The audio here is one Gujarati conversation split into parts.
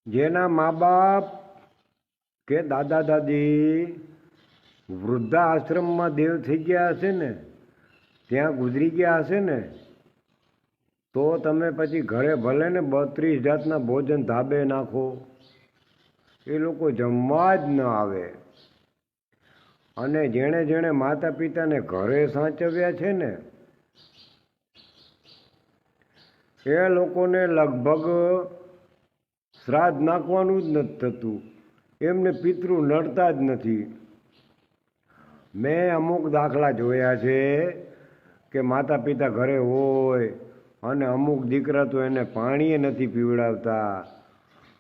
જેના મા બાપ કે દાદા દાદી વૃદ્ધા આશ્રમમાં દેવ થઈ ગયા હશે ને, ત્યાં ગુજરી ગયા હશે ને, તો તમે પછી ઘરે ભલે ને 32 જાતના ભોજન ધાબે નાખો, એ લોકો જમવા જ ન આવે. અને જેણે જેણે માતા પિતાને ઘરે સાચવ્યા છે ને, એ લોકોને લગભગ શ્રાદ્ધ નાખવાનું જ નથી થતું, એમને પિતૃ નડતા જ નથી. મેં અમુક દાખલા જોયા છે કે માતા પિતા ઘરે હોય અને અમુક દીકરા તો એને પાણીએ નથી પીવડાવતા,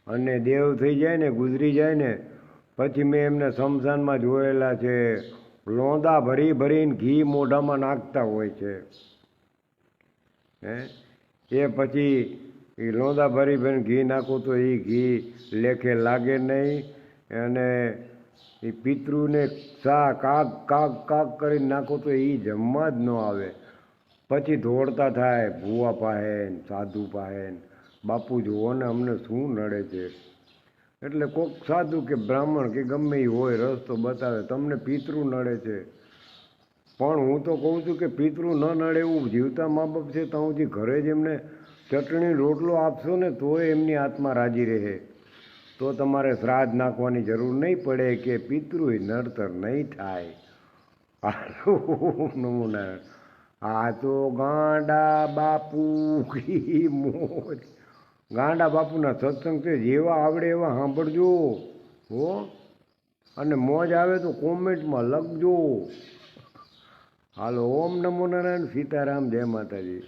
અને દેવ થઈ જાય ને, ગુજરી જાય ને, પછી મેં એમને સ્મશાનમાં જોયેલા છે, લોંદા ભરી ભરીને ઘી મોઢામાં નાખતા હોય છે. એ પછી એ લોંદા ભરી ભરીને ઘી નાખો તો એ ઘી લેખે લાગે નહીં, અને એ પિતૃને શા કાક કાક કાક કરીને નાખો તો એ જમવા જ ન આવે. પછી દોડતા થાય ભૂવા પાસે, સાધુ પાસે, બાપુ જુઓ ને અમને શું નડે છે. એટલે કોક સાધુ કે બ્રાહ્મણ કે ગમે એ હોય રસ્તો બતાવે, તમને પિતૃ નડે છે. પણ હું તો કહું છું કે પિતૃ ન નડે એવું જીવતા મા બાપ છે ત્યાં સુધી ઘરે જ એમને ચટણી રોટલો આપશો ને તોય એમની આત્મા રાજી રહે. તો તમારે શ્રાદ્ધ નાખવાની જરૂર નહીં પડે કે પિતૃ નડતર નહીં થાય. નમૂના આ તો ગાંડા બાપુ કી મોજ. ગાંડા બાપુના સત્સંગ છે, જેવા આવડે એવા સાંભળજો હો, અને મોજ આવે તો કોમેન્ટમાં લખજો. હાલો, ઓમ નમો નારાયણ, સીતારામ, જય માતાજી.